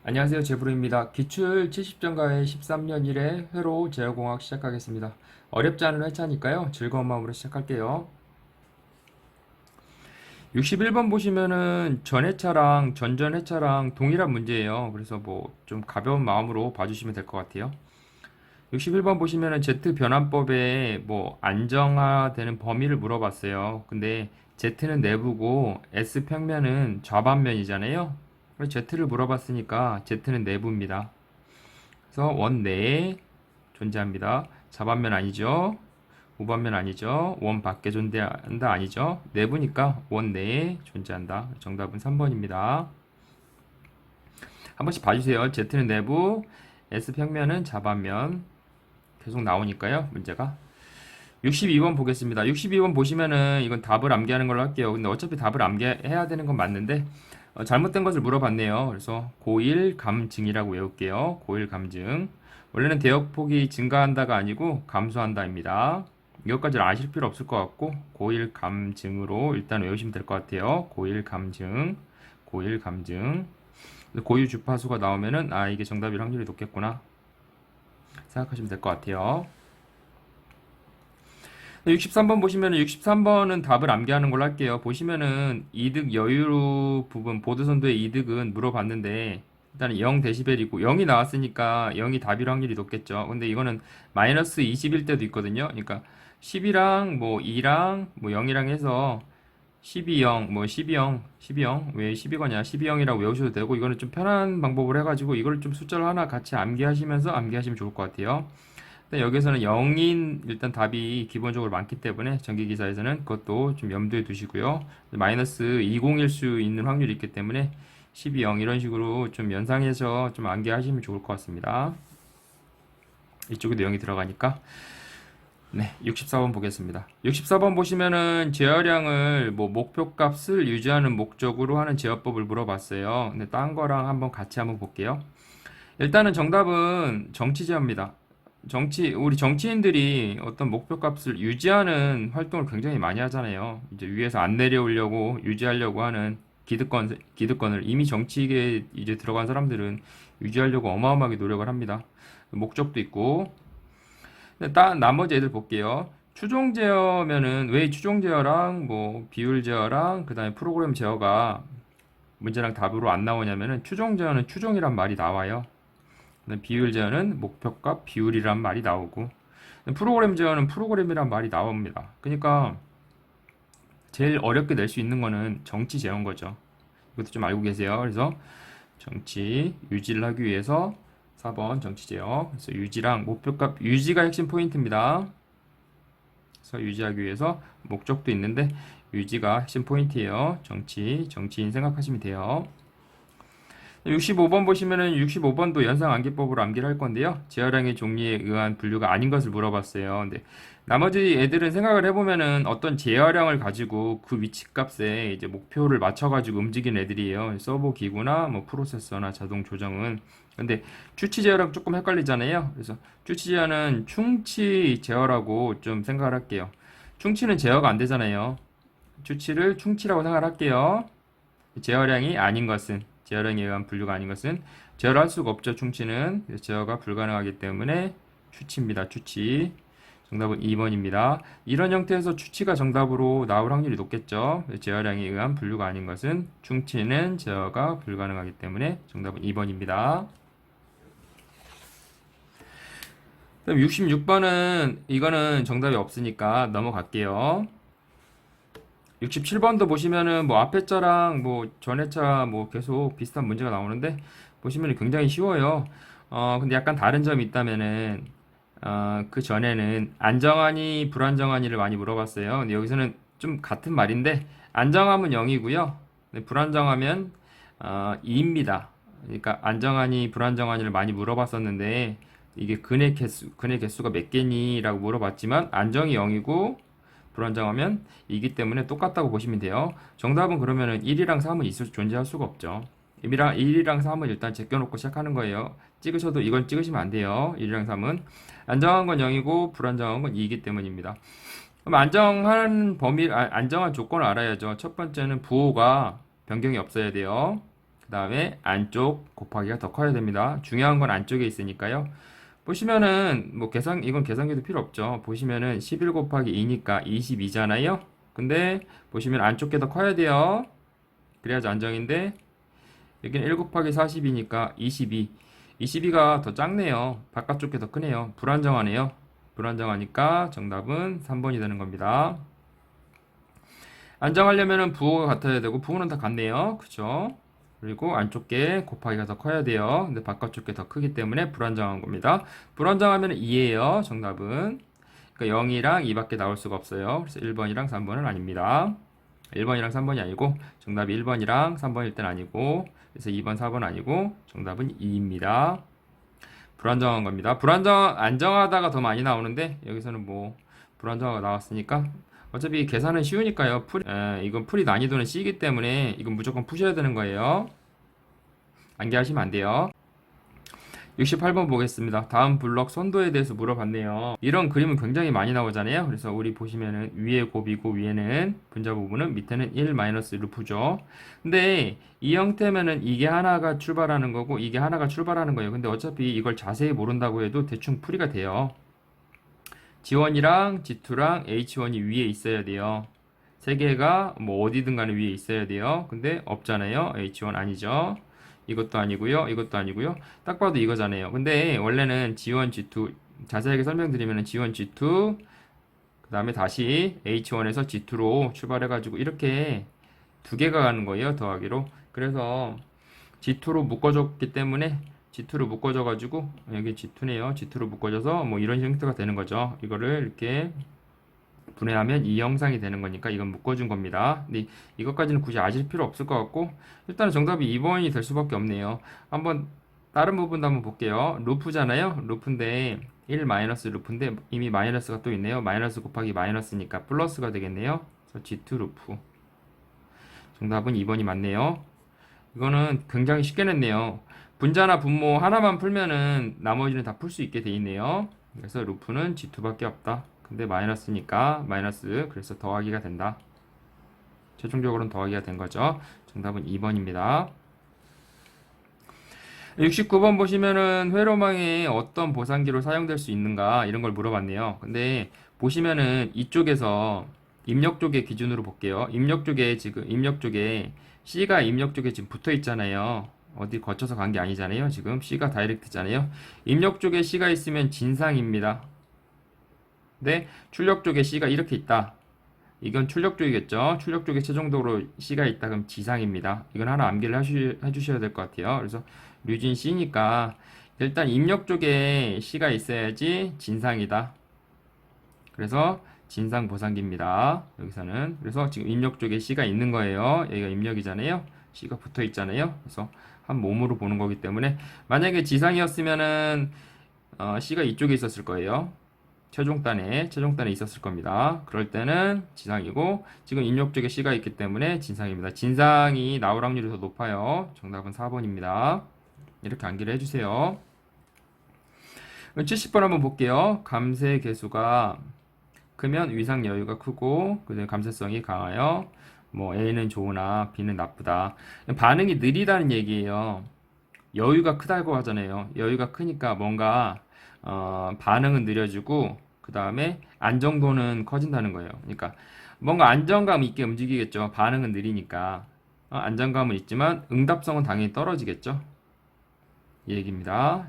안녕하세요. 제브로입니다. 기출 70점가의 13년 1회 회로 제어공학 시작하겠습니다. 어렵지 않은 회차니까요. 즐거운 마음으로 시작할게요. 61번 보시면은 전회차랑 전전회차랑 동일한 문제예요. 그래서 뭐 좀 가벼운 마음으로 봐주시면 될 것 같아요. 61번 보시면은 Z 변환법에 뭐 안정화되는 범위를 물어봤어요. 근데 Z는 내부고 S 평면은 좌반면이잖아요. 그래서 Z를 물어봤으니까 Z는 내부입니다. 그래서 원 내에 존재합니다. 좌반면 아니죠. 우반면 아니죠. 원 밖에 존재한다 아니죠. 내부니까 원 내에 존재한다. 정답은 3번입니다. 한 번씩 봐주세요. Z는 내부, S 평면은 좌반면. 계속 나오니까요. 문제가. 62번 보겠습니다. 62번 보시면은 이건 답을 암기하는 걸로 할게요. 근데 어차피 답을 암기해야 되는 건 맞는데 잘못된 것을 물어봤네요. 그래서 고1 감증이라고 외울게요. 고1 감증. 원래는 대역폭이 증가한다가 아니고 감소한다입니다. 이것까지 아실 필요 없을 것 같고 고1 감증으로 일단 외우시면 될 것 같아요. 고1 감증, 고1 감증. 고유 주파수가 나오면은 이게 정답일 확률이 높겠구나 생각하시면 될 것 같아요. 63번 보시면은 63번은 답을 암기하는 걸로 할게요. 보시면은 이득 여유 부분 보드선도의 이득은 물어봤는데 일단 0데시벨이고 0이 나왔으니까 0이 답일 확률이 높겠죠. 근데 이거는 마이너스 20일 때도 있거든요. 그러니까 10이랑 뭐 2랑 뭐 0이랑 해서 12영 뭐 12영 12영 왜 12거냐 12영이라고 외우셔도 되고 이거는 좀 편한 방법으로 해가지고 이걸 좀 숫자를 하나 같이 암기하시면서 암기하시면 좋을 것 같아요. 근데 여기서는 0인 일단 답이 기본적으로 많기 때문에 전기기사에서는 그것도 좀 염두에 두시고요. 마이너스 20일 수 있는 확률이 있기 때문에 12, 0 이런 식으로 좀 연상해서 좀 암기하시면 좋을 것 같습니다. 이쪽에도 0이 들어가니까. 네, 64번 보겠습니다. 64번 보시면은 제어량을 뭐 목표값을 유지하는 목적으로 하는 제어법을 물어봤어요. 근데 딴 거랑 한번 같이 한번 볼게요. 일단은 정답은 정치제어입니다. 우리 정치인들이 어떤 목표값을 유지하는 활동을 굉장히 많이 하잖아요. 이제 위에서 안 내려오려고 유지하려고 하는 기득권을 이미 정치계에 이제 들어간 사람들은 유지하려고 어마어마하게 노력을 합니다. 목적도 있고. 근데 나머지 애들 볼게요. 추종 제어면은 왜 추종 제어랑 뭐 비율 제어랑 그다음에 프로그램 제어가 문제랑 답으로 안 나오냐면은 추종 제어는 추종이란 말이 나와요. 비율 제어는 목표값 비율이란 말이 나오고 프로그램 제어는 프로그램이란 말이 나옵니다. 그러니까 제일 어렵게 낼 수 있는 거는 정치 제어인 거죠. 이것도 좀 알고 계세요. 그래서 정치 유지를 하기 위해서 4번 정치 제어. 그래서 유지랑 목표값 유지가 핵심 포인트입니다. 그래서 유지하기 위해서 목적도 있는데 유지가 핵심 포인트예요. 정치인 생각하시면 돼요. 65번 보시면은 65번도 연상 암기법으로 암기를 할 건데요. 제어량의 종류에 의한 분류가 아닌 것을 물어봤어요. 근데 나머지 애들은 생각을 해보면은 어떤 제어량을 가지고 그 위치값에 이제 목표를 맞춰가지고 움직이는 애들이에요. 서버 기구나 뭐 프로세서나 자동 조정은. 근데 추치 제어랑 조금 헷갈리잖아요. 그래서 추치 제어는 충치 제어라고 좀 생각을 할게요. 충치는 제어가 안 되잖아요. 추치를 충치라고 생각을 할게요. 제어량이 아닌 것은 제어량에 의한 분류가 아닌 것은 제어를 할 수가 없죠. 충치는 제어가 불가능하기 때문에 추치입니다. 추치 정답은 2번입니다. 이런 형태에서 추치가 정답으로 나올 확률이 높겠죠. 제어량에 의한 분류가 아닌 것은 충치는 제어가 불가능하기 때문에 정답은 2번입니다. 그럼 66번은 이거는 정답이 없으니까 넘어갈게요. 67번도 보시면은 뭐 앞에 자랑 뭐 전에 차 뭐 계속 비슷한 문제가 나오는데 보시면 굉장히 쉬워요. 근데 약간 다른 점이 있다면은 그 전에는 안정하니 불안정하니를 많이 물어봤어요. 근데 여기서는 좀 같은 말인데 안정하면 0이고요. 불안정하면 2입니다. 그러니까 안정하니 불안정하니를 많이 물어봤었는데 이게 근의 개수가 몇 개니라고 물어봤지만 안정이 0이고 불안정하면 2기 때문에 똑같다고 보시면 돼요. 정답은 그러면은 1이랑 3은 존재할 수가 없죠. 1이랑 3은 일단 제껴놓고 시작하는 거예요. 찍으셔도 이건 찍으시면 안 돼요. 1이랑 3은. 안정한 건 0이고 불안정한 건 2이기 때문입니다. 그럼 안정한 조건을 알아야죠. 첫 번째는 부호가 변경이 없어야 돼요. 그 다음에 안쪽 곱하기가 더 커야 됩니다. 중요한 건 안쪽에 있으니까요. 보시면은 뭐 이건 계산기도 필요 없죠. 보시면은 11 곱하기 2니까 22잖아요. 근데 보시면 안쪽 게 더 커야 돼요. 그래야지 안정인데 여기는 1 곱하기 40이니까 22. 22가 더 작네요. 바깥쪽 게 더 크네요. 불안정하네요. 불안정하니까 정답은 3번이 되는 겁니다. 안정하려면은 부호가 같아야 되고 부호는 다 같네요. 그쵸? 그리고 안쪽 게 곱하기가 더 커야 돼요. 근데 바깥쪽 게 더 크기 때문에 불안정한 겁니다. 불안정하면 2예요. 정답은. 그러니까 0이랑 2밖에 나올 수가 없어요. 그래서 1번이랑 3번은 아닙니다. 1번이랑 3번이 아니고 정답이 1번이랑 3번일 땐 아니고 그래서 2번, 4번 아니고 정답은 2입니다. 불안정한 겁니다. 안정하다가 더 많이 나오는데 여기서는 뭐 불안정하가 나왔으니까 어차피 계산은 쉬우니까요. 이건 풀이 난이도는 C이기 때문에 이건 무조건 푸셔야 되는 거예요. 암기하시면 안 돼요. 68번 보겠습니다. 다음 블록 선도에 대해서 물어봤네요. 이런 그림은 굉장히 많이 나오잖아요. 그래서 우리 보시면은 위에 곱이고 위에는 분자 부분은 밑에는 1 마이너스 루프죠. 근데 이 형태면은 이게 하나가 출발하는 거고 이게 하나가 출발하는 거예요. 근데 어차피 이걸 자세히 모른다고 해도 대충 풀이가 돼요. G1이랑 G2랑 H1이 위에 있어야 돼요. 세 개가 뭐 어디든 간에 위에 있어야 돼요. 근데 없잖아요. H1 아니죠. 이것도 아니고요. 이것도 아니고요. 딱 봐도 이거잖아요. 근데 원래는 G1, G2 자세하게 설명드리면 G1, G2 그 다음에 다시 H1에서 G2로 출발해가지고 이렇게 두 개가 가는 거예요. 더하기로. 그래서 G2로 묶어줬기 때문에 G2로 묶어줘가지고 여기 G2네요. G2로 묶어줘서 뭐 이런 형태가 되는 거죠. 이거를 이렇게 분해하면 이 형상이 되는 거니까 이건 묶어준 겁니다. 근데 이것까지는 굳이 아실 필요 없을 것 같고 일단은 정답이 2번이 될 수밖에 없네요. 한번 다른 부분도 한번 볼게요. 루프잖아요. 루프인데 1 마이너스 루프인데 이미 마이너스가 또 있네요. 마이너스 곱하기 마이너스니까 플러스가 되겠네요. 그래서 G2 루프. 정답은 2번이 맞네요. 이거는 굉장히 쉽게 냈네요. 분자나 분모 하나만 풀면은 나머지는 다 풀 수 있게 돼 있네요. 그래서 루프는 G2밖에 없다. 근데 마이너스니까 마이너스 그래서 더하기가 된다. 최종적으로는 더하기가 된 거죠. 정답은 2번입니다. 69번 보시면은 회로망에 어떤 보상기로 사용될 수 있는가 이런 걸 물어봤네요. 근데 보시면은 이쪽에서 입력 쪽의 기준으로 볼게요. 입력 쪽에 C가 입력 쪽에 지금 붙어 있잖아요. 어디 거쳐서 간 게 아니잖아요. 지금 C가 다이렉트잖아요. 입력 쪽에 C가 있으면 진상입니다. 근데 출력 쪽에 C가 이렇게 있다. 이건 출력 쪽이겠죠. 출력 쪽에 최종적으로 C가 있다. 그럼 지상입니다. 이건 하나 암기를 해주셔야 될 것 같아요. 그래서 류진 C니까 일단 입력 쪽에 C가 있어야지 진상이다. 그래서 진상 보상기입니다. 여기서는 그래서 지금 입력 쪽에 C가 있는 거예요. 여기가 입력이잖아요. C가 붙어 있잖아요. 그래서 한 몸으로 보는 거기 때문에 만약에 지상이었으면은 C가 이쪽에 있었을 거예요. 최종단에 있었을 겁니다. 그럴 때는 지상이고 지금 입력 쪽에 C가 있기 때문에 진상입니다. 진상이 나올 확률이 더 높아요. 정답은 4번입니다. 이렇게 암기를 해주세요. 70번 한번 볼게요. 감세 계수가 크면 위상 여유가 크고 그다음에 감세성이 강하여 뭐 A는 좋으나 B는 나쁘다. 반응이 느리다는 얘기예요. 여유가 크다고 하잖아요. 여유가 크니까 뭔가 반응은 느려지고 그 다음에 안정도는 커진다는 거예요. 그러니까 뭔가 안정감 있게 움직이겠죠. 반응은 느리니까 안정감은 있지만 응답성은 당연히 떨어지겠죠. 이 얘기입니다.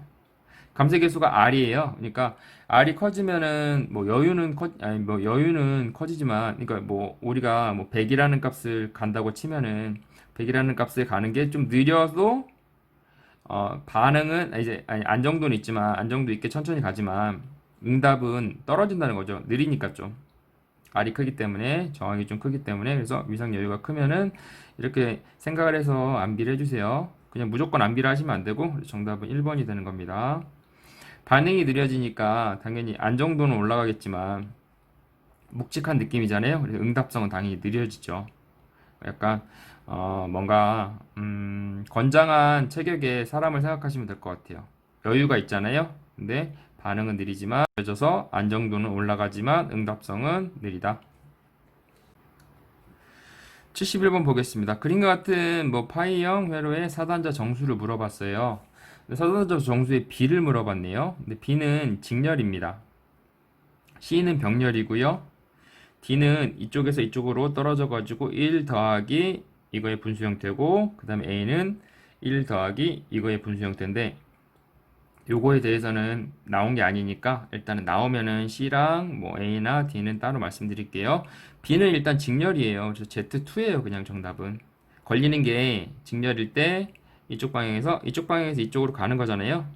감세 계수가 R이에요. 그러니까 R이 커지면은 뭐 여유는 커지지만 그러니까 뭐 우리가 뭐 100이라는 값을 간다고 치면은 100이라는 값을 가는 게 좀 느려도 반응은 이제 안정도는 있지만 안정도 있게 천천히 가지만 응답은 떨어진다는 거죠. 느리니까 좀 R이 크기 때문에 정확히 좀 크기 때문에 그래서 위상 여유가 크면은 이렇게 생각을 해서 암기를 해주세요. 그냥 무조건 암기를 하시면 안 되고 정답은 1번이 되는 겁니다. 반응이 느려지니까 당연히 안정도는 올라가겠지만 묵직한 느낌이잖아요. 그래서 응답성은 당연히 느려지죠. 약간 뭔가 건장한 체격의 사람을 생각하시면 될 것 같아요. 여유가 있잖아요. 근데 반응은 느리지만 늦어서 안정도는 올라가지만 응답성은 느리다. 71번 보겠습니다. 그림과 같은 뭐 파이형 회로의 사단자 정수를 물어봤어요. 근데 사단자 정수의 B를 물어봤네요. 근데 B는 직렬입니다. C는 병렬이고요. D는 이쪽에서 이쪽으로 떨어져 가지고 1 더하기 이거의 분수 형태고, 그 다음에 A는 1 더하기 이거의 분수 형태인데, 요거에 대해서는 나온 게 아니니까 일단은 나오면은 C랑 뭐 A나 D는 따로 말씀드릴게요. B는 일단 직렬이에요. 그래서 Z2예요. 그냥 정답은. 걸리는 게 직렬일 때 이쪽 방향에서 이쪽으로 가는 거잖아요.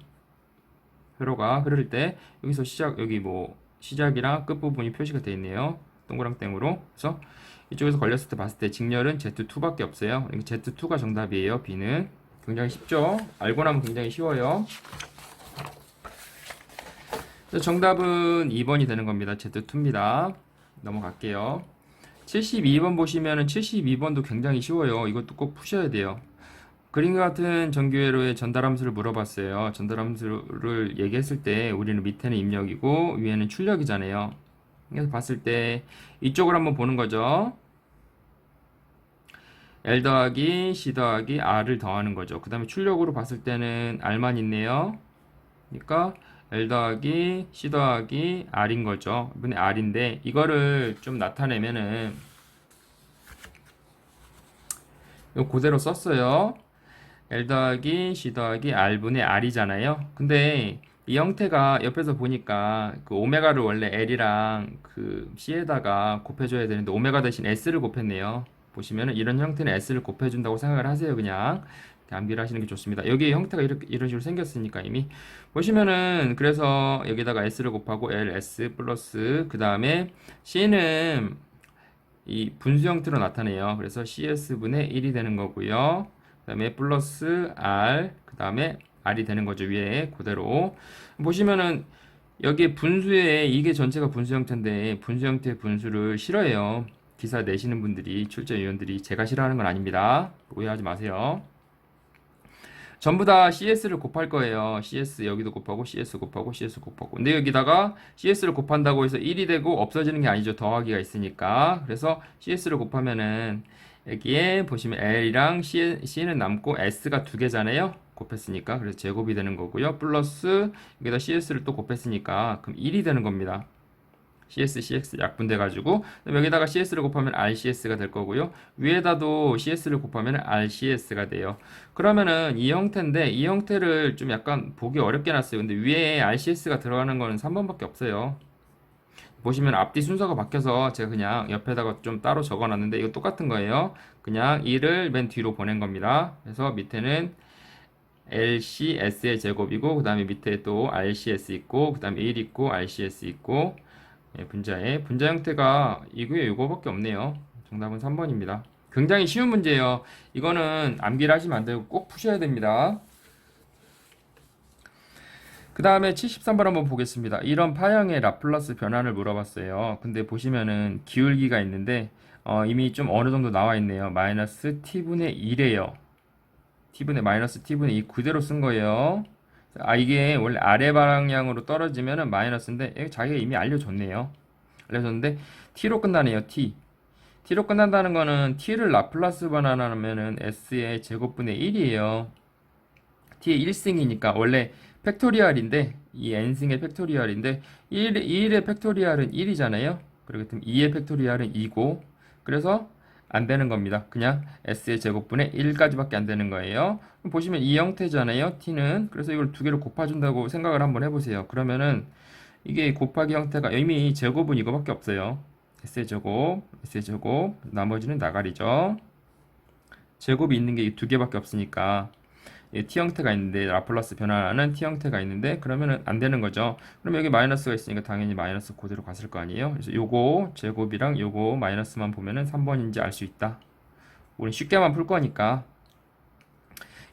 회로가 흐를 때 여기서 여기 뭐 시작이랑 끝부분이 표시가 되어 있네요. 동그랑땡으로. 그래서 이쪽에서 걸렸을 때 봤을 때 직렬은 Z2밖에 없어요. Z2가 정답이에요. B는. 굉장히 쉽죠? 알고 나면 굉장히 쉬워요. 정답은 2번이 되는 겁니다. Z2입니다. 넘어갈게요. 72번 보시면은 72번도 굉장히 쉬워요. 이것도 꼭 푸셔야 돼요. 그림과 같은 전기회로의 전달함수를 물어봤어요. 전달함수를 얘기했을 때 우리는 밑에는 입력이고 위에는 출력이잖아요. 그래서 봤을 때 이쪽을 한번 보는 거죠. L 더하기 C 더하기 R을 더하는 거죠. 그 다음에 출력으로 봤을 때는 R만 있네요. 그러니까 L 더하기 C 더하기 R인 거죠. 이번에 R인데 이거를 좀 나타내면은 이거 그대로 썼어요. L 더하기 C 더하기 R분의 R이잖아요. 근데 이 형태가 옆에서 보니까 그 오메가를 원래 L이랑 그 C에다가 곱해줘야 되는데 오메가 대신 S를 곱했네요. 보시면은 이런 형태는 S를 곱해준다고 생각을 하세요. 그냥 암기를 하시는 게 좋습니다. 여기 형태가 이런 식으로 생겼으니까 이미 보시면은 그래서 여기다가 S를 곱하고 LS 플러스 그 다음에 C는 이 분수 형태로 나타내요. 그래서 CS분의 1이 되는 거고요. 그 다음에 플러스 R 그 다음에 R이 되는 거죠. 위에 그대로 보시면은 여기 분수에 이게 전체가 분수 형태인데 분수 형태의 분수를 싫어해요. 기사 내시는 분들이 출제위원들이 제가 싫어하는 건 아닙니다. 오해하지 마세요. 전부 다 CS를 곱할 거예요. CS 여기도 곱하고 CS 곱하고 CS 곱하고. 근데 여기다가 CS를 곱한다고 해서 1이 되고 없어지는 게 아니죠. 더하기가 있으니까. 그래서 CS를 곱하면은 여기에 보시면 L이랑 C는 남고 S가 두 개잖아요. 곱했으니까. 그래서 제곱이 되는 거고요. 플러스 여기다 CS를 또 곱했으니까 그럼 1이 되는 겁니다. CS, CX 약분돼가지고 여기다가 CS를 곱하면 RCS가 될 거고요. 위에다도 CS를 곱하면 RCS가 돼요. 그러면은 이 형태인데 이 형태를 좀 약간 보기 어렵게 놨어요. 근데 위에 RCS가 들어가는 거는 3번밖에 없어요. 보시면 앞뒤 순서가 바뀌어서 제가 그냥 옆에다가 좀 따로 적어놨는데 이거 똑같은 거예요. 그냥 2를 맨 뒤로 보낸 겁니다. 그래서 밑에는 LCS의 제곱이고 그 다음에 밑에 또 RCS 있고 그 다음에 1 있고 RCS 있고 분자 형태가 이거밖에 없네요. 정답은 3번입니다. 굉장히 쉬운 문제예요. 이거는 암기를 하시면 안 되고 꼭 푸셔야 됩니다. 그 다음에 73번 한번 보겠습니다. 이런 파형의 라플라스 변환을 물어봤어요. 근데 보시면은 기울기가 있는데 이미 좀 어느 정도 나와 있네요. 마이너스 t분의 1이에요. 마이너스 t분의 2 그대로 쓴 거예요. 이게 원래 아래 방향으로 떨어지면은 마이너스인데 자기가 이미 알려줬네요. 알려줬는데 t로 끝나네요. t로 끝난다는 거는 t를 라플라스 변환하면은 s의 제곱분의 1이에요. t의 1승이니까 원래 팩토리얼인데 이 n승의 팩토리얼인데 1의 팩토리얼은 1이잖아요. 그렇기 때문에 2의 팩토리얼은 2고 그래서 안 되는 겁니다. 그냥 s의 제곱분의 1까지밖에 안 되는 거예요. 보시면 이 형태잖아요. t는 그래서 이걸 두 개를 곱해준다고 생각을 한번 해보세요. 그러면은 이게 곱하기 형태가 이미 제곱은 이거밖에 없어요. s의 제곱 나머지는 나가리죠. 제곱이 있는 게 이 두 개밖에 없으니까 t 형태가 있는데 라플라스 변화하는 t 형태가 있는데 그러면은 안 되는 거죠. 그럼 여기 마이너스가 있으니까 당연히 마이너스 그대로 갔을 거 아니에요. 그래서 요거 제곱이랑 요거 마이너스만 보면은 3번인지 알 수 있다. 우리 쉽게만 풀 거니까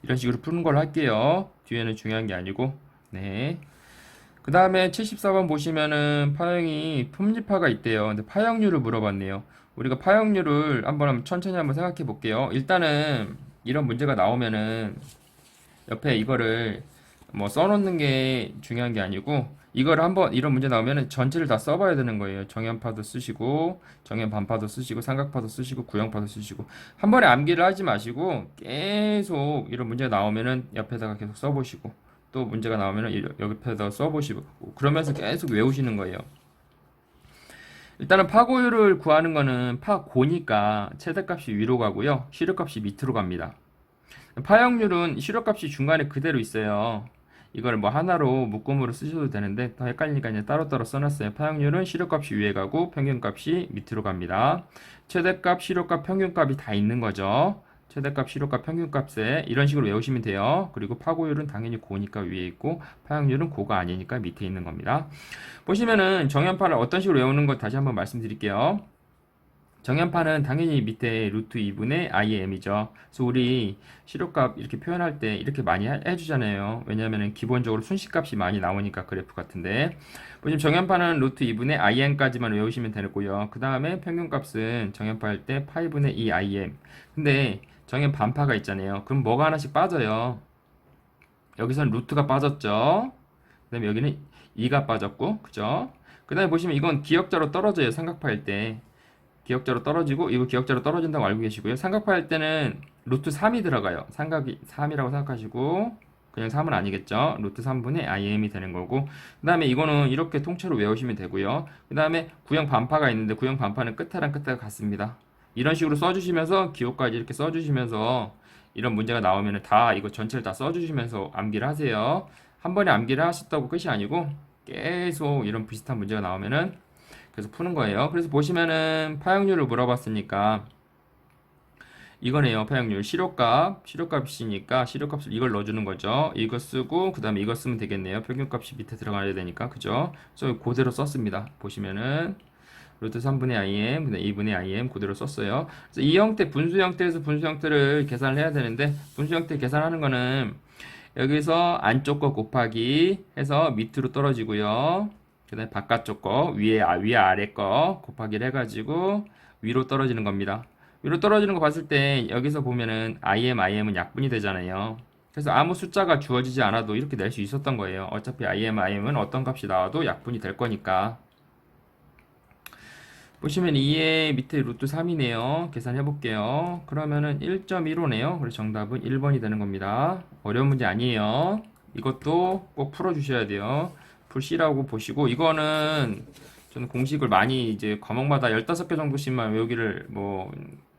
이런 식으로 푸는 걸 할게요. 뒤에는 중요한 게 아니고. 네. 그 다음에 74번 보시면은 파형이 폼립파가 있대요. 근데 파형률을 물어봤네요. 우리가 파형률을 한번 천천히 한번 생각해 볼게요. 일단은 이런 문제가 나오면은 옆에 이거를 뭐 써놓는 게 중요한 게 아니고 이걸 한번 이런 문제 나오면은 전체를 다 써봐야 되는 거예요. 정연파도 쓰시고 정연반파도 쓰시고 삼각파도 쓰시고 구형파도 쓰시고 한 번에 암기를 하지 마시고 계속 이런 문제가 나오면은 옆에다가 계속 써보시고 또 문제가 나오면은 옆에다가 써보시고 그러면서 계속 외우시는 거예요. 일단은 파고율을 구하는 거는 파고니까 최대값이 위로 가고요. 시료값이 밑으로 갑니다. 파형률은 시료값이 중간에 그대로 있어요. 이걸 뭐 하나로 묶음으로 쓰셔도 되는데 더 헷갈리니까 이제 따로따로 써놨어요. 파형률은 시료값이 위에 가고 평균값이 밑으로 갑니다. 최대값, 시료값, 평균값이 다 있는 거죠. 최대값, 시료값, 평균값에 이런 식으로 외우시면 돼요. 그리고 파고율은 당연히 고니까 위에 있고 파형률은 고가 아니니까 밑에 있는 겁니다. 보시면은 정연파를 어떤 식으로 외우는 거 다시 한번 말씀드릴게요. 정연파는 당연히 밑에 루트 2분의 IM이죠. 그래서 우리 시료값 이렇게 표현할 때 이렇게 많이 해주잖아요. 왜냐하면 기본적으로 순식값이 많이 나오니까 그래프 같은데. 보시면 정연파는 루트 2분의 IM까지만 외우시면 되고요. 그 다음에 평균값은 정연파 할 때 파이분의 2 IM. 근데 정연 반파가 있잖아요. 그럼 뭐가 하나씩 빠져요. 여기서는 루트가 빠졌죠. 그 다음에 여기는 2가 빠졌고, 그죠? 그 다음에 보시면 이건 기역자로 떨어져요. 삼각파일 때. 기역자로 떨어지고 이거 기역자로 떨어진다고 알고 계시고요. 삼각파 할 때는 루트 3이 들어가요. 삼각이 3이라고 생각하시고 그냥 3은 아니겠죠. 루트 3분의 IM이 되는 거고 그 다음에 이거는 이렇게 통째로 외우시면 되고요. 그 다음에 구형 반파가 있는데 구형 반파는 끝에랑 끝에가 같습니다. 이런 식으로 써주시면서 기호까지 이렇게 써주시면서 이런 문제가 나오면 다 이거 전체를 다 써주시면서 암기를 하세요. 한 번에 암기를 하셨다고 끝이 아니고 계속 이런 비슷한 문제가 나오면은 그래서 푸는 거예요. 그래서 보시면은 파형률을 물어봤으니까 이거네요. 파형률 시료값이니까 시료값을 이걸 넣어주는 거죠. 이거 쓰고 그 다음에 이거 쓰면 되겠네요. 평균값이 밑에 들어가야 되니까 그죠? 그래서 그대로 썼습니다. 보시면은 루트 3분의 IM, 근데 2분의 IM 그대로 썼어요. 그래서 이 형태 분수 형태에서 분수 형태를 계산을 해야 되는데 분수 형태 계산하는 거는 여기서 안쪽 거 곱하기 해서 밑으로 떨어지고요. 그 다음에 바깥쪽 거 위에 아래 거 곱하기를 해가지고 위로 떨어지는 겁니다. 위로 떨어지는 거 봤을 때 여기서 보면은 IM은 약분이 되잖아요. 그래서 아무 숫자가 주어지지 않아도 이렇게 낼 수 있었던 거예요. 어차피 IM은 어떤 값이 나와도 약분이 될 거니까. 보시면 2의 밑에 루트 3이네요. 계산해 볼게요. 그러면은 1.15네요. 그래서 정답은 1번이 되는 겁니다. 어려운 문제 아니에요. 이것도 꼭 풀어 주셔야 돼요. 풀C라고 보시고 이거는 저는 공식을 많이 이제 과목마다 15개 정도씩만 외우기를 뭐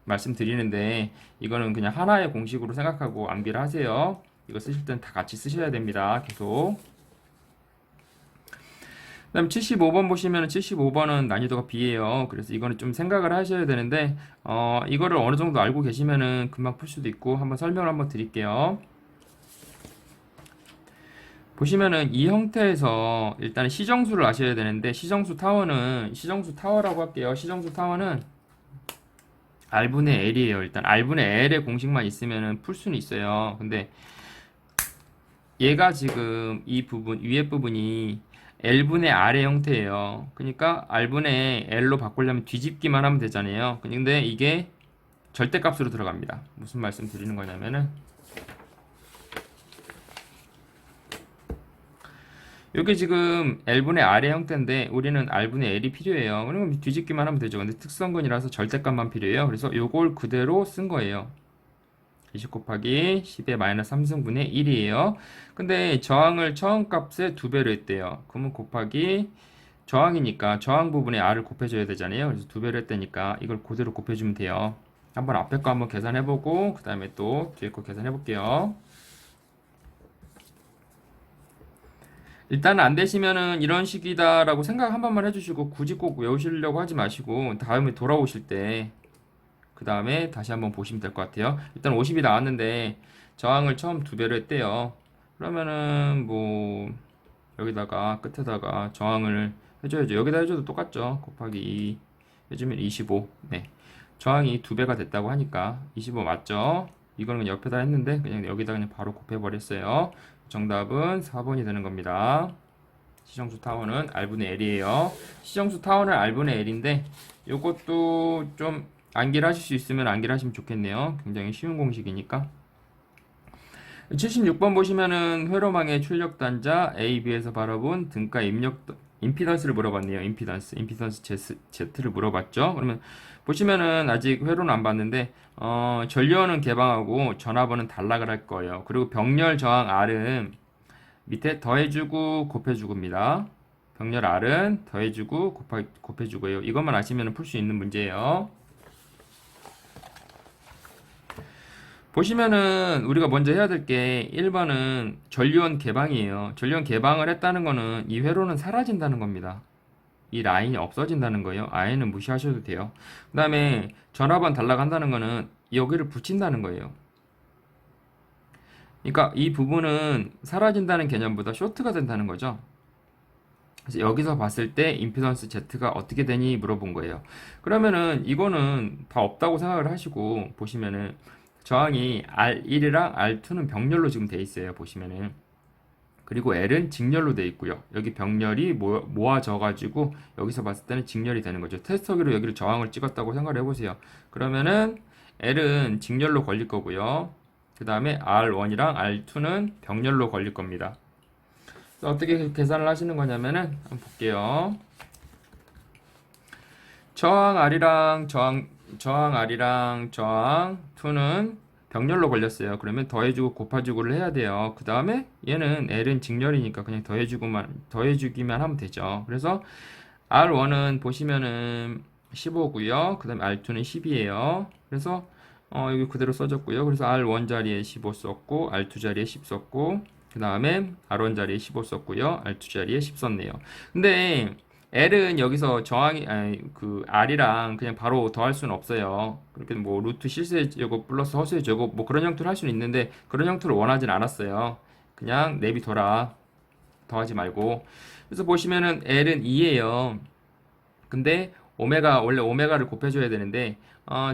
말씀드리는데 이거는 그냥 하나의 공식으로 생각하고 암기를 하세요. 이거 쓰실 땐 다 같이 쓰셔야 됩니다. 계속. 그다음 75번 보시면 75번은 난이도가 B예요. 그래서 이거는 좀 생각을 하셔야 되는데 이거를 어느 정도 알고 계시면은 금방 풀 수도 있고 한번 설명을 한번 드릴게요. 보시면은 이 형태에서 일단 시정수를 아셔야 되는데 시정수 타워라고 할게요. 시정수 타워는 R분의 L이에요. 일단 R분의 L의 공식만 있으면은 풀 수는 있어요. 근데 얘가 지금 이 부분 위에 부분이 L분의 R의 형태예요. 그러니까 R분의 L로 바꾸려면 뒤집기만 하면 되잖아요. 근데 이게 절대값으로 들어갑니다. 무슨 말씀 드리는 거냐면은 이게 지금 L분의 R의 형태인데 우리는 R분의 L이 필요해요. 그러면 뒤집기만 하면 되죠. 근데 특성근이라서 절대값만 필요해요. 그래서 요걸 그대로 쓴 거예요. 20 곱하기 10의 마이너스 3승분의 1이에요. 근데 저항을 처음 값에 2배로 했대요. 그러면 곱하기 저항이니까 저항 부분에 R을 곱해줘야 되잖아요. 그래서 2배로 했다니까 이걸 그대로 곱해주면 돼요. 한번 앞에 거 한번 계산해보고 그 다음에 또 뒤에 거 계산해볼게요. 일단은 안 되시면은 이런 식이다라고 생각 한 번만 해주시고 굳이 꼭 외우시려고 하지 마시고 다음에 돌아오실 때 그 다음에 다시 한번 보시면 될 것 같아요. 일단 50이 나왔는데 저항을 처음 2배로 했대요. 그러면은 뭐 여기다가 끝에다가 저항을 해줘야죠. 여기다 해줘도 똑같죠. 곱하기 2 해주면 25. 네. 저항이 2배가 됐다고 하니까 25 맞죠? 이거는 옆에다 했는데 그냥 여기다 그냥 바로 곱해버렸어요. 정답은 4번이 되는 겁니다. 시정수 타워는 R분의 L이에요. 시정수 타워는 R분의 L인데 요것도 좀 암기를 하실 수 있으면 암기를 하시면 좋겠네요. 굉장히 쉬운 공식이니까. 76번 보시면은 회로망의 출력 단자 AB에서 바라본 등가 입력 임피던스를 물어봤네요. 임피던스 Z를 물어봤죠. 그러면 보시면은 아직 회로는 안 봤는데 전류원은 개방하고 전압원은 단락을 할 거예요. 그리고 병렬 저항 R은 밑에 더해주고 곱해주고입니다. 병렬 R은 더해주고 곱해주고예요. 이것만 아시면 풀 수 있는 문제예요. 보시면은 우리가 먼저 해야 될 게 1번은 전류원 개방이에요. 전류원 개방을 했다는 거는 이 회로는 사라진다는 겁니다. 이 라인이 없어진다는 거예요. 아예는 무시하셔도 돼요. 그 다음에 전압원 단락한다는 거는 여기를 붙인다는 거예요. 그러니까 이 부분은 사라진다는 개념보다 쇼트가 된다는 거죠. 그래서 여기서 봤을 때 임피던스 Z가 어떻게 되니 물어본 거예요. 그러면은 이거는 다 없다고 생각을 하시고 보시면은 저항이 R1이랑 R2는 병렬로 지금 돼 있어요. 보시면은. 그리고 L은 직렬로 돼 있고요. 여기 병렬이 모아져 가지고 여기서 봤을 때는 직렬이 되는 거죠. 테스터기로 여기를 저항을 찍었다고 생각을 해보세요. 그러면은 L은 직렬로 걸릴 거고요. 그 다음에 R1이랑 R2는 병렬로 걸릴 겁니다. 그래서 어떻게 계산을 하시는 거냐면은 한번 볼게요. 저항 R이랑 저항 2는 병렬로 걸렸어요. 그러면 더해주고 곱해주고를 해야 돼요. 그 다음에 얘는 L은 직렬이니까 그냥 더해주기만 하면 되죠. 그래서 R1은 보시면은 15고요. 그 다음에 R2는 10이에요. 그래서 여기 그대로 써졌고요. 그래서 R1 자리에 15 썼고 R2 자리에 10 썼고 그 다음에 R1 자리에 15 썼고요. R2 자리에 10 썼네요. 근데 L은 여기서 저항이 그 R이랑 그냥 바로 더할 수는 없어요. 그렇게 뭐 루트 실수의 제곱 플러스 허수의 제곱 뭐 그런 형태로 할 수는 있는데 그런 형태로 원하진 않았어요. 그냥 내비둬라. 더하지 말고. 그래서 보시면은 L은 2예요. 근데 원래 오메가를 곱해줘야 되는데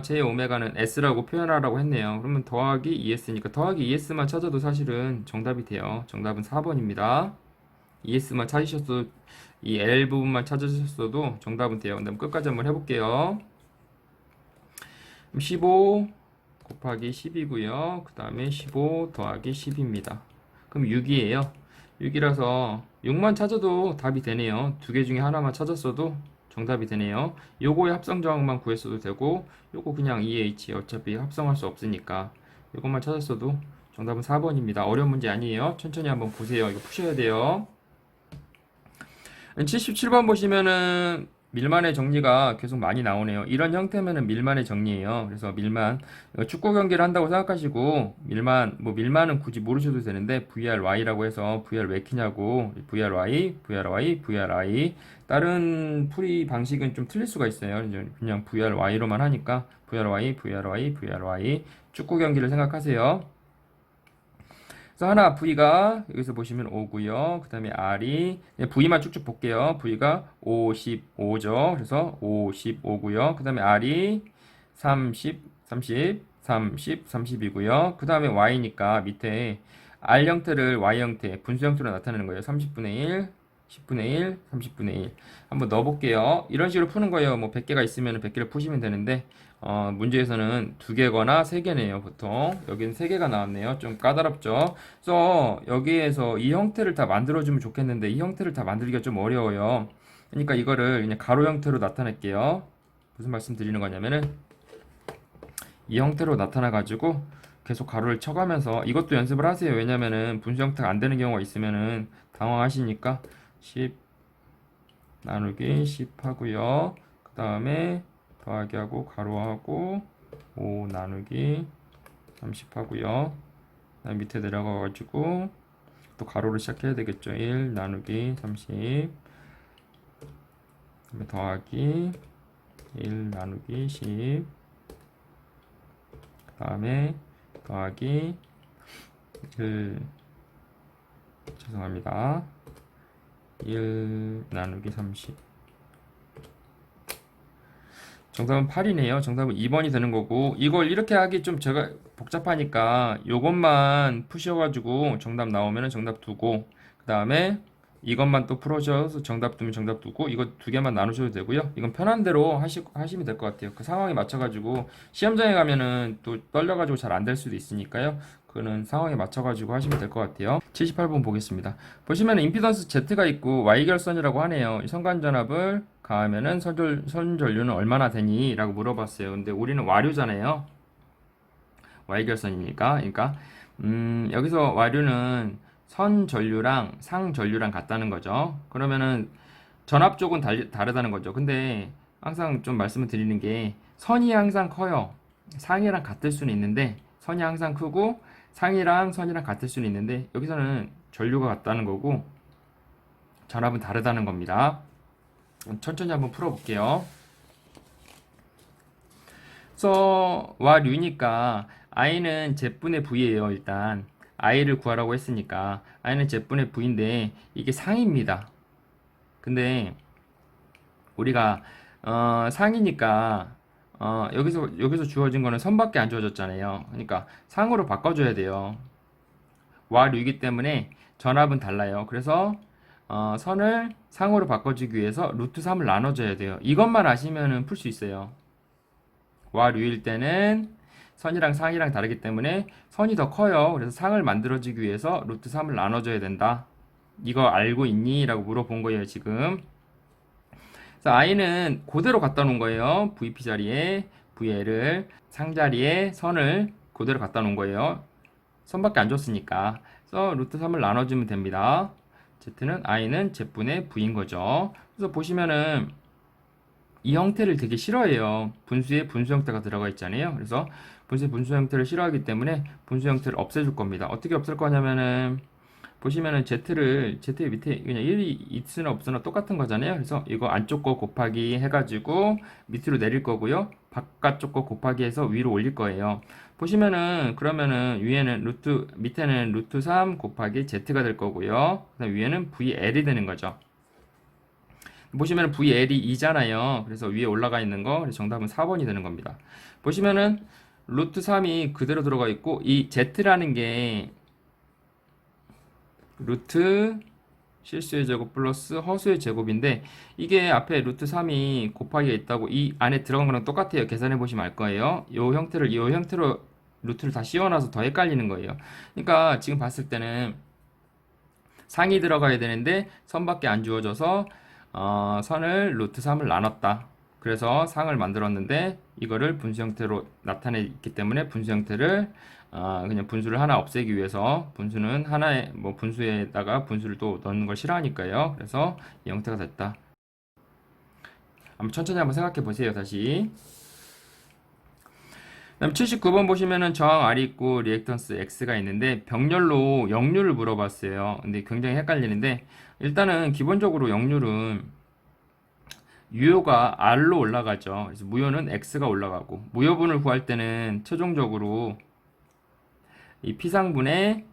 제 오메가는 S라고 표현하라고 했네요. 그러면 더하기 ES니까 더하기 ES만 찾아도 사실은 정답이 돼요. 정답은 4번입니다. ES만 찾으셨어도 이 L 부분만 찾으셨어도 정답은 돼요. 그럼 끝까지 한번 해볼게요. 15 곱하기 10이고요. 그 다음에 15 더하기 10입니다. 그럼 6이에요. 6이라서 6만 찾아도 답이 되네요. 두 개 중에 하나만 찾았어도 정답이 되네요. 요거의 합성 저항만 구했어도 되고 요거 그냥 EH 어차피 합성할 수 없으니까 요것만 찾았어도 정답은 4번입니다. 어려운 문제 아니에요. 천천히 한번 보세요. 이거 푸셔야 돼요. 77번 보시면은 밀만의 정리가 계속 많이 나오네요. 이런 형태면은 밀만의 정리예요. 그래서 밀만 축구 경기를 한다고 생각하시고 밀만은 굳이 모르셔도 되는데 VRY라고 해서 VR 왜 키냐고 VRY 다른 풀이 방식은 좀 틀릴 수가 있어요. 그냥 VRY로만 하니까 VRY 축구 경기를 생각하세요. 그래서 하나 V가 여기서 보시면 5고요. 그 다음에 R이 V만 쭉쭉 볼게요. V가 55죠. 그래서 55고요. 그 다음에 R이 30, 30이고요. 그 다음에 Y니까 밑에 R 형태를 Y 형태, 분수 형태로 나타내는 거예요. 30분의 1, 10분의 1, 30분의 1. 한번 넣어볼게요. 이런 식으로 푸는 거예요. 뭐 100개가 있으면 100개를 푸시면 되는데 문제에서는 2개거나 3개네요, 보통. 여기는 3개가 나왔네요. 좀 까다롭죠? 그래서 여기에서 이 형태를 다 만들어주면 좋겠는데 이 형태를 다 만들기가 좀 어려워요. 그러니까 이거를 그냥 가로 형태로 나타낼게요. 무슨 말씀 드리는 거냐면은 이 형태로 나타나가지고 계속 가로를 쳐가면서 이것도 연습을 하세요. 왜냐면은 분수 형태가 안 되는 경우가 있으면은 당황하시니까 10 나누기 10 하고요. 그 다음에 더하기 하고 가로하고 5 나누기 30 하고요. 그다음 밑에 내려가 가지고 또 가로를 시작해야 되겠죠. 1 나누기 30 그다음에 더하기 1 나누기 10 그다음에 더하기 1 죄송합니다. 1 나누기 30 정답은 8이네요. 정답은 2번이 되는 거고 이걸 이렇게 하기 좀 제가 복잡하니까 요것만 푸셔가지고 정답 나오면 정답 두고 그 다음에 이것만 또 풀어줘서 정답 두면 정답 두고 이거 두 개만 나누셔도 되고요. 이건 편한 대로 하시면 될 것 같아요. 그 상황에 맞춰가지고 시험장에 가면은 또 떨려가지고 잘 안 될 수도 있으니까요. 그거는 상황에 맞춰가지고 하시면 될 것 같아요. 78번 보겠습니다. 보시면 임피던스 Z가 있고 Y결선이라고 하네요. 이 선관전압을 가하면은 선전류는 얼마나 되니? 라고 물어봤어요. 근데 우리는 와류잖아요. Y결선이니까. 그러니까 여기서 와류는 선전류랑 상전류랑 같다는 거죠. 그러면은 전압 쪽은 다르다는 거죠. 근데 항상 좀 말씀을 드리는 게 선이 항상 커요. 상이랑 같을 수는 있는데 선이 항상 크고 상이랑 선이랑 같을 수는 있는데 여기서는 전류가 같다는 거고 전압은 다르다는 겁니다. 천천히 한번 풀어볼게요. 그래서 와류니까 i는 z분의 v예요. 일단 i를 구하라고 했으니까 i는 z분의 v인데 이게 상입니다. 근데 우리가 상이니까 여기서 주어진 거는 선밖에 안 주어졌잖아요. 그러니까 상으로 바꿔줘야 돼요. 와류이기 때문에 전압은 달라요. 그래서 선을 상으로 바꿔주기 위해서 루트 3을 나눠줘야 돼요. 이것만 아시면은 풀 수 있어요. 와류일 때는 선이랑 상이랑 다르기 때문에 선이 더 커요. 그래서 상을 만들어주기 위해서 루트 3을 나눠줘야 된다. 이거 알고 있니? 라고 물어본 거예요, 지금. 그래서 i는 그대로 갖다 놓은 거예요. VP 자리에 VL을 상 자리에 선을 그대로 갖다 놓은 거예요. 선밖에 안 줬으니까. 그래서 루트 3을 나눠주면 됩니다. z는 i는 z분의 v인 거죠. 그래서 보시면은 이 형태를 되게 싫어해요. 분수에 분수 형태가 들어가 있잖아요. 그래서 분수에 분수 형태를 싫어하기 때문에 분수 형태를 없애줄 겁니다. 어떻게 없앨 거냐면은 보시면은 z 밑에 그냥 1이 있으나 없으나 똑같은 거잖아요. 그래서 이거 안쪽 거 곱하기 해가지고 밑으로 내릴 거고요. 바깥쪽 거 곱하기 해서 위로 올릴 거예요. 보시면은 그러면은 밑에는 루트 3 곱하기 z가 될 거고요. 그다음 위에는 VL이 되는 거죠. 보시면은 VL이 2잖아요. 그래서 위에 올라가 있는 거, 그래서 정답은 4번이 되는 겁니다. 보시면은 루트 3이 그대로 들어가 있고 이 z라는 게 루트 실수의 제곱 플러스 허수의 제곱인데 이게 앞에 루트 3이 곱하기가 있다고 이 안에 들어간 거랑 똑같아요. 계산해 보시면 알 거예요. 이 형태로 루트를 다 씌워놔서 더 헷갈리는 거예요. 그러니까 지금 봤을 때는 상이 들어가야 되는데 선밖에 안 주어져서 선을 루트 3을 나눴다. 그래서 상을 만들었는데 이거를 분수 형태로 나타내기 때문에 분수 형태를 그냥 분수를 하나 없애기 위해서 분수는 하나의 뭐 분수에다가 분수를 또 넣는 걸 싫어하니까요. 그래서 이 형태가 됐다. 한번 천천히 한번 생각해 보세요. 다시. 그다음 79번 보시면은 저항 R이 있고 리액턴스 X가 있는데 병렬로 역류를 물어봤어요. 근데 굉장히 헷갈리는데 일단은 기본적으로 역률은 유효가 R로 올라가죠. 그래서 무효는 X가 올라가고 무효분을 구할 때는 최종적으로 이 P상분의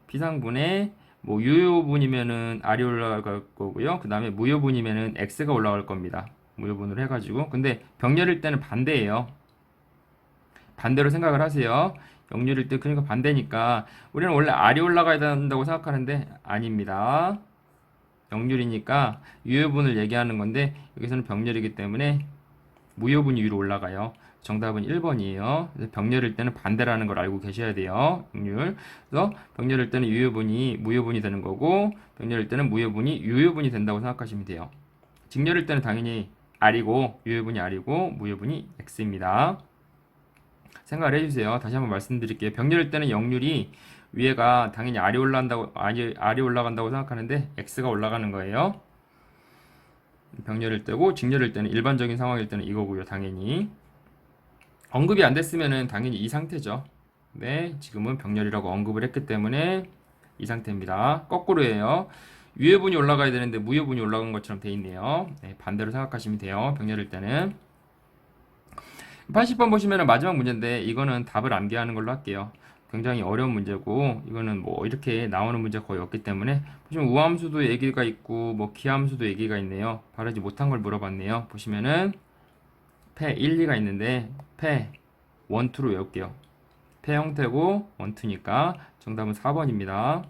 뭐 유효분이면은 R이 올라갈 거고요. 그 다음에 무효분이면은 X가 올라갈 겁니다. 무효분으로 해가지고. 근데 병렬일 때는 반대예요. 반대로 생각을 하세요. 역률일 때 그러니까 반대니까 우리는 원래 R이 올라가야 된다고 생각하는데 아닙니다. 역률이니까 유효분을 얘기하는 건데 여기서는 병렬이기 때문에 무효분이 위로 올라가요. 정답은 1번이에요. 병렬일 때는 반대라는 걸 알고 계셔야 돼요. 역률. 그래서 병렬일 때는 유효분이 무효분이 되는 거고 병렬일 때는 무효분이 유효분이 된다고 생각하시면 돼요. 직렬일 때는 당연히 R이고 유효분이 R이고 무효분이 X입니다. 생각을 해주세요. 다시 한번 말씀드릴게요. 병렬일 때는 역률이 위에가 당연히 R이 올라간다고 생각하는데 X가 올라가는 거예요. 병렬일 때고 직렬일 때는 일반적인 상황일 때는 이거고요. 당연히 언급이 안 됐으면은 당연히 이 상태죠. 네, 지금은 병렬이라고 언급을 했기 때문에 이 상태입니다. 거꾸로예요. 유효분이 올라가야 되는데 무효분이 올라간 것처럼 돼 있네요. 네, 반대로 생각하시면 돼요. 병렬일 때는 80번 보시면 마지막 문제인데 이거는 답을 암기하는 걸로 할게요. 굉장히 어려운 문제고 이거는 뭐 이렇게 나오는 문제 거의 없기 때문에 보시면 우함수도 얘기가 있고 뭐 기함수도 얘기가 있네요. 바르지 못한 걸 물어봤네요. 보시면은 패 1, 2가 있는데 패 1, 2로 외울게요. 패 형태고 1, 2니까 정답은 4번입니다.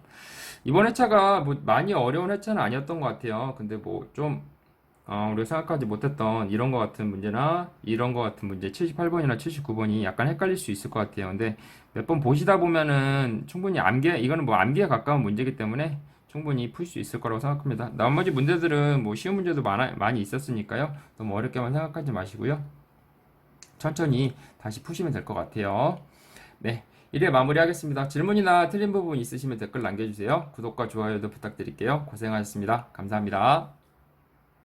이번 회차가 뭐 많이 어려운 회차는 아니었던 것 같아요. 근데 뭐 좀 우리가 생각하지 못했던 이런 거 같은 문제나 이런 거 같은 문제 78번이나 79번이 약간 헷갈릴 수 있을 것 같아요. 근데 몇 번 보시다 보면은 충분히 이거는 뭐 암기에 가까운 문제이기 때문에 충분히 풀 수 있을 거라고 생각합니다. 나머지 문제들은 뭐 쉬운 문제도 많이 있었으니까요. 너무 어렵게만 생각하지 마시고요. 천천히 다시 푸시면 될 것 같아요. 네. 이래 마무리하겠습니다. 질문이나 틀린 부분 있으시면 댓글 남겨주세요. 구독과 좋아요도 부탁드릴게요. 고생하셨습니다. 감사합니다.